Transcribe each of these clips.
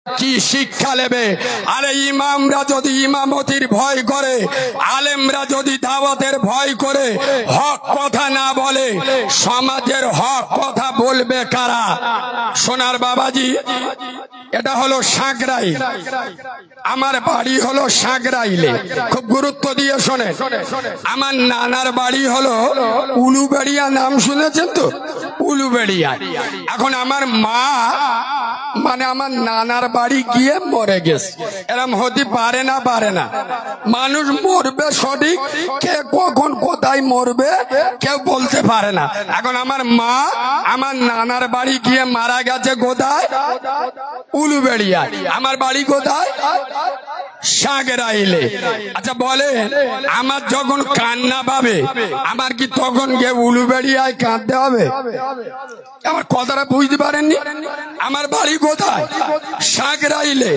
কি শিক্ষা নেবে? আরে ইমামরা যদি ইমামতির ভয় করে, আলেমরা যদি দাওয়াতের ভয় করে হক কথা না বলে, সমাজের হক কথা বলবে কারা? সোনার বাবাজি, এটা হলো সাঁকরাইল, আমার বাড়ি হলো সাঁকরাইলে। খুব গুরুত্ব দিয়ে শোনেন, আমার নানার বাড়ি হলো উলুবেড়িয়া, নাম শুনেছেন তো? উলুবেড়িয়া। এখন আমার মা মানে আমার নানার বাড়ি গিয়ে মরে গেছে। এরম হতে পারে না, পারে না। মানুষ মরবে সঠিক, কে কখন কোথায় মরবে কেউ বলতে পারে না। এখন আমার মা আমার নানার বাড়ি গিয়ে মারা গেছে কোথায়? উলুবেড়িয়া। আমার বাড়ি কোথায়? সাঁকরাইলে। আচ্ছা বলেন, আমার যখন কান্না পাবে আমার কি তখন গিয়ে উলুবেড়িয়ায় কাঁদতে হবে? আমার কথাটা বুঝতে পারেননি? আমার বাড়ি কোথায়? সাঁকরাইলে।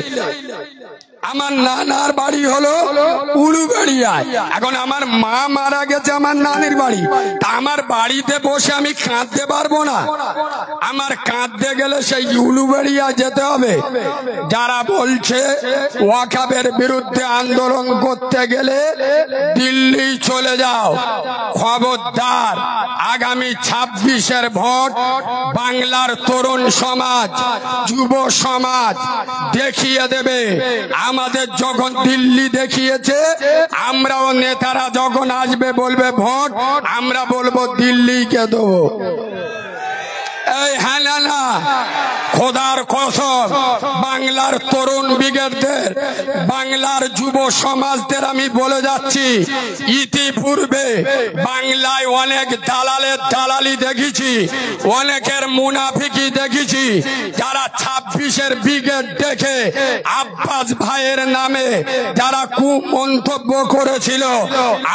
আমার নানার বাড়ি হলো উলুবেড়িয়ায়। এখন আমার মা মারা গেছে আমার নানির বাড়ি, তা আমার বাড়িতে বসে আমি কাঁদতে পারবো না। আমার কাঁদতে গেলে সেই উলুবেড়িয়া যেতে হবে। যারা বলছে ওয়াকাবের বিরুদ্ধে আন্দোলন করতে গেলে দিল্লি চলে যাও, খবরদার। আগামী 26-এর ভোট বাংলার তরুণ সমাজ, যুব সমাজ দেখিয়ে দেবে। আমাদের যখন দিল্লি দেখিয়েছে, আমরাও নেতারা যখন আসবে বলবে ভোট, আমরা বলবো দিল্লিকে দেবো। এই হ্যাঁ না, খোদার কসম, বাংলার তরুণ ব্রিগেডদের, বাংলার যুব সমাজদের আমি বলে যাচ্ছি, ইতিপূর্বে বাংলায় অনেক দালালের দালালি দেখেছি, অনেকের মুনাফিকি দেখেছি। যারা 26-এর ব্রিগেড দেখে আব্বাস ভাইয়ের নামে যারা কুমন্তব্য করেছিল,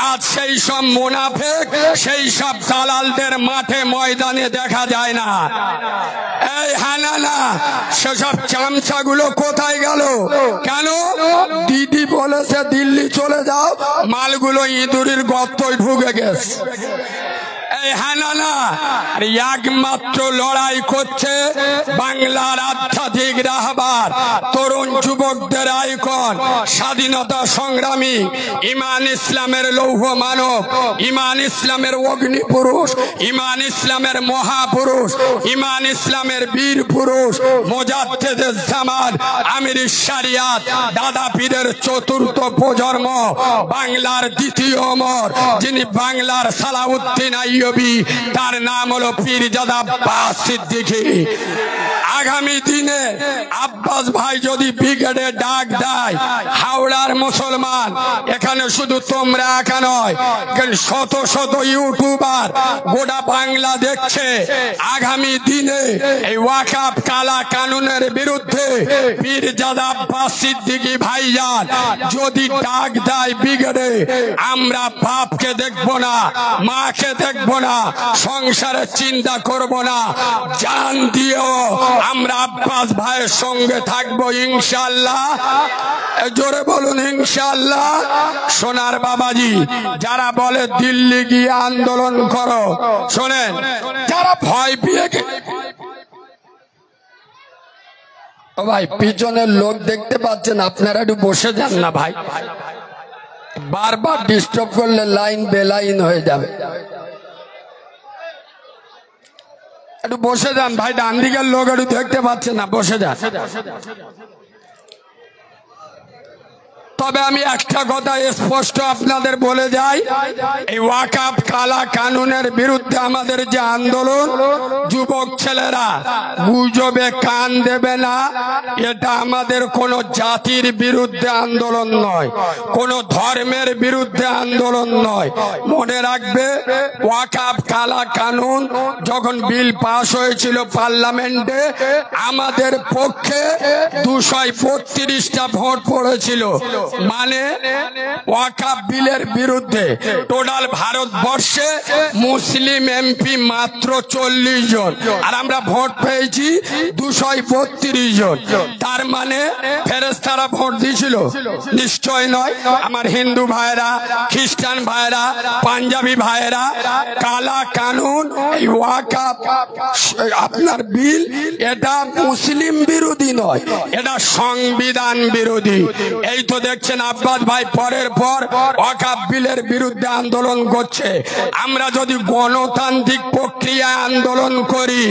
আজ সেই সব মুনাফিক, সেই সব দালালদের মাঠে ময়দানে দেখা যায় না। এই হানানা, সেসব চামচাগুলো কোথায় গেল? কেন? দিদি বলেছে দিল্লি চলে যাও, মালগুলো ইঁদুরের গর্তয় ঢুকে গেছে। এই হানানা একমাত্র লড়াই করছে বাংলার আধ্যাত্মিক রাহবার, তরুণ যুবকদের আইকন, স্বাধীনতা সংগ্রামী, ইমান ইসলামের লৌহ মানব, ইমান ইসলামের অগ্নি পুরুষ, ইমান ইসলামের মহাপুরুষ, ইমান ইসলামের বীর পুরুষ, মুজাদ্দিদুজ জামান, আমির শরিয়াত, দাদা পীরের চতুর্থ প্রজন্ম, বাংলার দ্বিতীয় ওমর, যিনি বাংলার সালাউদ্দিন আইয়ুবী, তার নাম হলো পীরজাদা আব্বাস সিদ্দিকী। আগামী দিনে আব্বাস ভাই যদি ব্রিগেডে ডাক দেয়, হাওড়ার মুসলমান, এখানে শুধু তোমরা একা নয়, শত শত ইউটিউবার গোটা বাংলা দেখছে। আগামী দিনে এই ওয়াকফ কালা কানুনের বিরুদ্ধে পীরজাদা আব্বাস সিদ্দিকী ভাইজান যদি ডাক দেয় ব্রিগেডে, আমরা বাপকে দেখবো না, মাকে দেখবো না, সংসারের চিন্তা করব না, জান দিয়েও আমরা আব্বাস ভাইয়ের সঙ্গে থাকবো ইনশাআল্লাহ। জোরে বলুন ইনশাআল্লাহ। সোনার বাবাজি, যারা বলে দিল্লি গিয়ে আন্দোলন করো, শোনেন, যারা ভয় পেয়ে ও ভাই পিছনের লোক দেখতে পাচ্ছেন, আপনারা একটু বসে যান না ভাই, বারবার ডিস্টার্ব করলে লাইন বেলাইন হয়ে যাবে। একটু বসে যান ভাই, ডান দিকের লোক একটু দেখতে পাচ্ছে না, বসে যান। তবে আমি একটা কথা স্পষ্ট আপনাদের বলে যাই, এই ওয়াকফ কালা কানুনের বিরুদ্ধে আমাদের যে আন্দোলন, যুবক ছেলেরা গুজবে কান দেবে না। এটা আমাদের কোন জাতির বিরুদ্ধে আন্দোলন নয়, কোন ধর্মের বিরুদ্ধে আন্দোলন নয়। মনে রাখবে, ওয়াকফ কালা কানুন যখন বিল পাস হয়েছিল পার্লামেন্টে, আমাদের পক্ষে 232টা ভোট পড়েছিল, মানে ওয়াকফ বিলের বিরুদ্ধে। টোটাল ভারতবর্ষে মুসলিম এমপি মাত্র 40 জন, আর আমরা ভোট পেয়েছি 232 জন। তার মানে ফেরেশতারা ভোট দিয়েছিল? নিশ্চয় নয়। আমার হিন্দু ভাইরা, খ্রিস্টান ভাইরা, পাঞ্জাবি ভাইরা, কালা কানুন, এই ওয়াকফ আপনার বিল, এটা মুসলিম বিরোধী নয়, এটা এরা সংবিধান বিরোধী। এই তো দেখছেন আব্বাস ভাই পরের পর ওয়াকফ বিলের বিরুদ্ধে আন্দোলন করছে। আমরা যদি গণতান্ত্রিক প্রক্রিয়ায় আন্দোলন করি,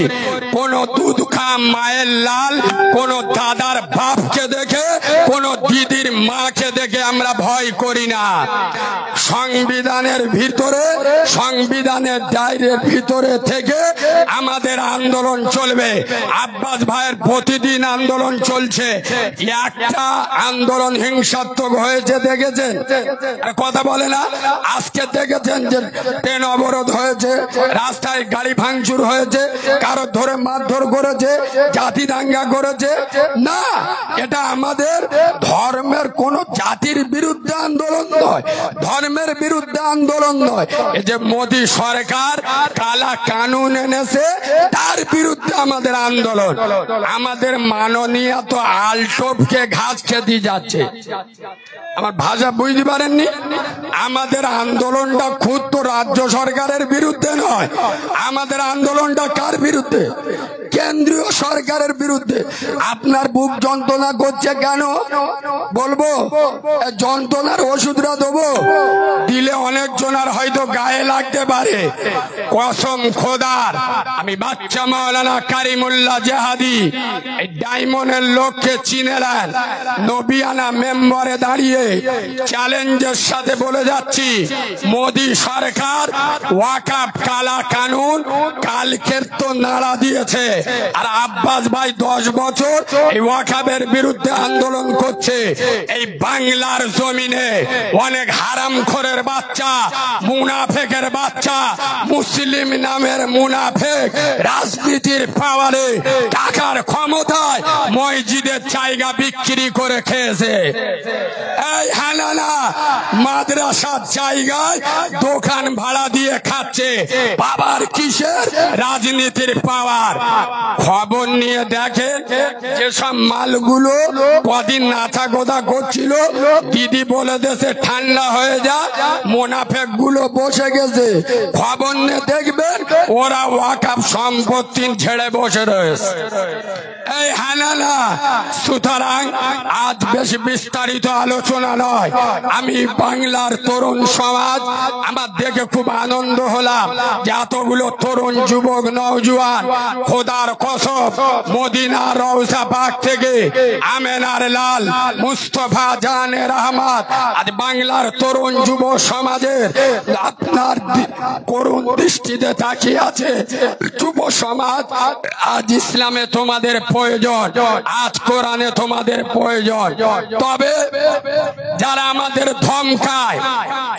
কোন দুধ খা মায়ের লাল, কোন দাদার বাপকে দেখে, কোন দিদির মাকে দেখে আমরা ভয় করি না। সংবিধানের ভিতরে, সংবিধানের দায়রের ভিতরে থেকে আমাদের আন্দোলন চলবে। আব্বাস ভাইয়ের প্রতিদিন আন্দোলন চলছে। একটা আন্দোলন হিংসাত্মক হয়েছে দেখেছেন? কথা বলে না? আজকে দেখেছেন যে ট্রেন অবরোধ হয়েছে, রাস্তায় গাড়ি ভাঙচুর হয়েছে, কারো ধরে মারধর করেছে, জাতি দাঙ্গা করেছে না। এটা আমাদের ধর্মের কোন জাতির বিরুদ্ধে আন্দোলন নয়, ধর্মের বিরুদ্ধে আন্দোলন নয়। এই যে মোদী সরকার কালা কানুন এনেছে, তার বিরুদ্ধে আমাদের আন্দোলন। আমাদের মাননীয় তো আলটোপকে ঘাস খেতে যাচ্ছে। আমার ভাষা বুঝতে পারেননি? আমাদের আন্দোলনটা খুদ তো রাজ্য সরকারের বিরুদ্ধে নয়, আমাদের আন্দোলনটা কার বিরুদ্ধে? কেন্দ্রীয় সরকারের বিরুদ্ধে। আপনার বুক যন্ত্রণা করছে কেন বলবো? যন্ত্রণার ওষুধটা দেবো, দিলে অনেক জনের হয়তো গায়ে লাগতে পারে। কসম খোদার, আমি বাচ্চা মাওলানা কারিমুল্লাহ জেহাদি এই ডায়মন্ডের লোককে চিনেলেন, নবিয়ানা মেম্বারে দাঁড়িয়ে চ্যালেঞ্জের সাথে বলে যাচ্ছি, মোদী সরকার ওয়াকফ কালা কানুন কালকের তো নাড়া দিয়েছে, আর আব্বাস ভাই 10 বছর এই ওয়াকফের বিরুদ্ধে আন্দোলন করছে। এই বাংলার জমিনে অনেক হারামখোরের বাচ্চা, মুনাফেকের বাচ্চা, মুসলিম নামের মুনাফেক রাজনীতির পাওয়ারে, টাকার ক্ষমতায় মসজিদের জায়গা বিক্রি করে খেয়েছে। এই হানানা মাদ্রাসার জায়গায় দোকান ভাড়া দিয়ে খাচ্ছে। বাবার কিসের? রাজনীতির পাওয়ার। খবর নিয়ে দেখেন যেসব মালগুলো কদিন নাচা গোদা করছিল, দিদি বলে দেশে ঠান্ডা হয়ে যা, মুনাফেক গুলো বসে গেছে। খবর নিয়ে দেখবেন ওরা ওয়াকফ সম্পত্তি ছেড়ে বসে রয়েছে। এই হানানা, সুতরাং আজ বেশি বিস্তারিত আলোচনা নয়। আমি বাংলার তরুণ সমাজ, আমার দেখে খুব আনন্দ হলাম যে এতগুলো তরুণ যুবক নওজোয়ান খোদার কসম মদিনা রওজা পাক থেকে আমেনার লাল, মুস্তফা জানের আহমদ, আজ বাংলার তরুণ যুব সমাজের আপনার করুণ দৃষ্টিতে তাকিয়ে আছে। যুব সমাজ, আজ ইসলামে তোমাদের প্রয়োজন, আজ কোরআনে তোমাদের প্রয়োজন। তবে যারা আমাদের ধমকায়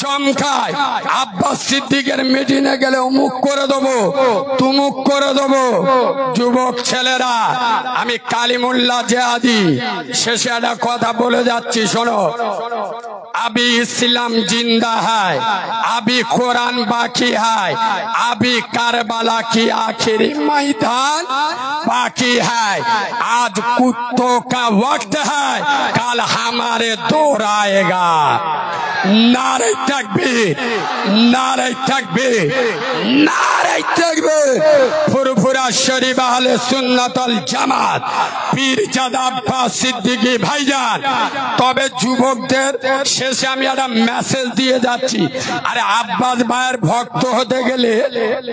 চমকায়, আব্বাস সিদ্দিকের মিটিংয়ে গেলে অমুক করে দেবো, তুমুক করে দেবো, যুবক ছেলেরা, আমি কালিমুল্লাহ জেহাদি শেষে একটা কথা বলে যাচ্ছি, শোনো। अभी इस्लाम जिंदा है, अभी कुरान बाकी है, अभी करबला की आखिरी मैदान बाकी है। आज कुत्तों का वक्त है, कल हमारे दौर आएगा। नारे तकबीर, नारे तकबीर, नारे तकबीर। फुरफुरा शरीफ अहले सुन्नत वल জামাত পীরজাদা আব্বাস সিদ্দিকী ভাইজান। তবে যুবকদের শেষে আমি একটা মেসেজ দিয়ে যাচ্ছি। আরে আব্বাস ভাইয়ের ভক্ত হতে গেলে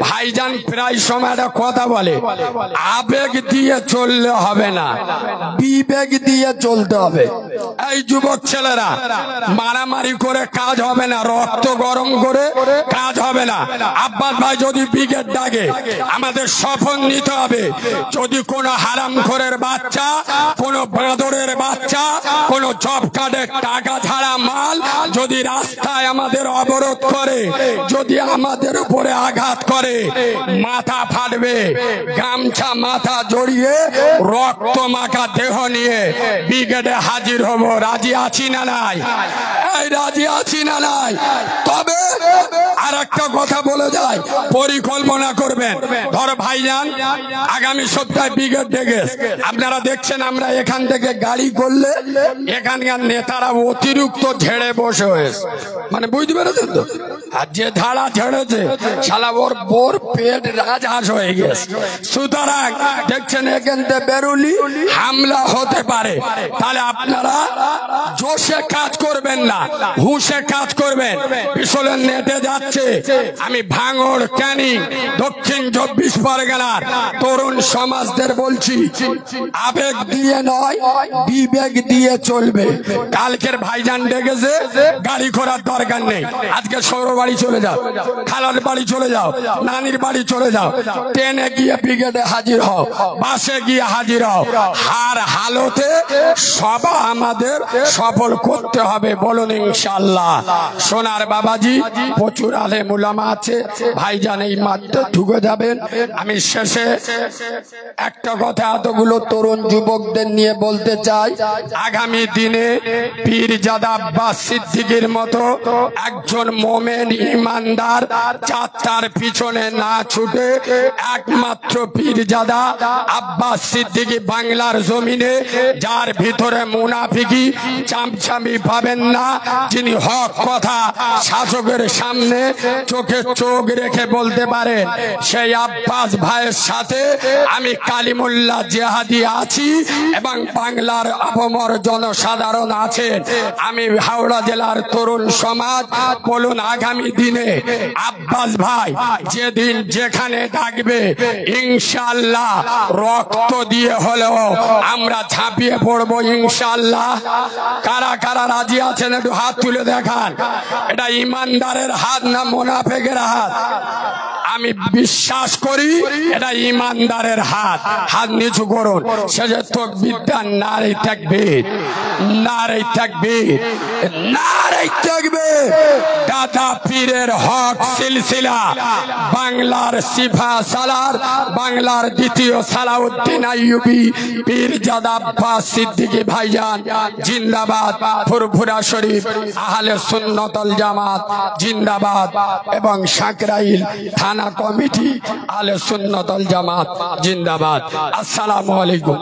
ভাইজান প্রায় সময় একটা কথা বলে, আবেগ দিয়ে চললে হবে না, বিবেক দিয়ে চলতে হবে। এই যুবক ছেলেরা, মারামারি করে কাজ হবে না, রক্ত গরম করে কাজ হবে না। আব্বাস ভাই যদি ব্রিগেড ডাকে, আমাদের শপথ নিতে হবে, যদি কোনো হারামখোরের বাচ্চা, কোনো বাঁদরের বাচ্চা, কোনো জব কার্ডের টাকা ছাড়া মাল যদি রাস্তায় আমাদের অবরোধ করে, যদি আমাদের উপরে আঘাত করে, মাথা ফাটবে। গামছা মাথা জড়িয়ে রক্ত মাখা দেহ নিয়ে ব্রিগেডে হাজির হব। রাজি আছি না নাই? এই রাজি আছি না নাই? তবে আর একটা কথা বলে যায়, পরিকল্পনা করবেন। ধর ভাইজান আগামী সপ্তাহে ব্রিগেড ডেকে, আপনারা দেখছেন আমরা এখান থেকে গাড়ি করলে এখানকার নেতারা অতিরিক্ত ঝেড়ে বসে হয়েছে, মানে বুঝতে পেরেছেন তো। আর যে ধারা ঝেড়েছে শালা ওর বোর পেট রাজহাঁস হয়ে গেছে। সুতরাং দেখছেন এখান থেকে বেরুলি হামলা হতে পারে, তাহলে আপনারা জোশে কাজ করবেন না, হুঁশে কাজ করবেন। বিশালের নেটে যাচ্ছে, আমি ভাঙড় ক্যানিং দক্ষিণ 24 পরগনার তরুণ সমাজদের বলছি, আবেগ দিয়ে নয় বিবেক দিয়ে চলবে। কালকের ভাইজান ডেকেছে, গাড়ি ঘোড়ার দরকার নেই, আজকে সৌর বাড়ি চলে যাও, খালার বাড়ি চলে যাও, নানির বাড়ি চলে যাও, ট্রেনে গিয়ে ব্রিগেডে হাজির হও, বাসে গিয়ে হাজির হও। হার হালতে সভা আমাদের সফল করতে হবে, বলুন ইনশাআল্লাহ। সোনার বাবাজি প্রচুর আলেম উলামা আছে, ভাইজান এই মাঠে ঢুকে যাবেন। আমি শেষে একটা কথা এতগুলো তরুণ যুবকদের নিয়ে বলতে চাই, আগামী দিনে পীরজাদা আব্বাস সিদ্দিকীর মতো একজন মোমেন ইমানদার যাত্রার পিছনে না ছুটে একমাত্র পীরজাদা আব্বাস সিদ্দিকী বাংলার জমিনে, যার ভিতরে মুনাফিকি চামচামি পাবেন না, যিনি হক কথা শাসকের সামনে চোখে চোখ রেখে বলতে পারেন, সেই আব্বাস ভাইয়ের সাথে আমি কালিমুল্লাহ জিহাদি আছি এবং বাংলার আপামর জনসাধারণ আছেন। আমি হাওড়া জেলার তরুণ সমাজ বলুন, আগামী দিনে আব্বাস ভাই যেদিন যেখানে থাকবে ইনশাআল্লাহ রক্ত দিয়ে হলেও আমরা ঝাঁপিয়ে পড়বো ইনশাআল্লাহ। কারা কারা রাজি আছেন একটু হাত তুলে দেখান। এটা ইমানদারের হাত না মুনাফিকের হাত? আমি বিশ্বাস করি এটা ইমানদারের হাত। হাত নিচু করুন, সেজে তাকবীর দেন, নারে তাকবীর, নারে তাকবীর, নারে তাকবীর। দাদা পীরের হক সিলসিলা বাংলার সিফা সালার, বাংলার দ্বিতীয় সালাউদ্দিন আইয়ুবী পীরজাদা আব্বাস সিদ্দিকী ভাইজান জিন্দাবাদ। ফুরফুরা শরীফ আহলে সুন্নাতুল জামাত জিন্দাবাদ এবং সাকরাইল থানা কমিটি আহলে সুন্নাতুল জামাত জিন্দাবাদ। আসসালামু আলাইকুম।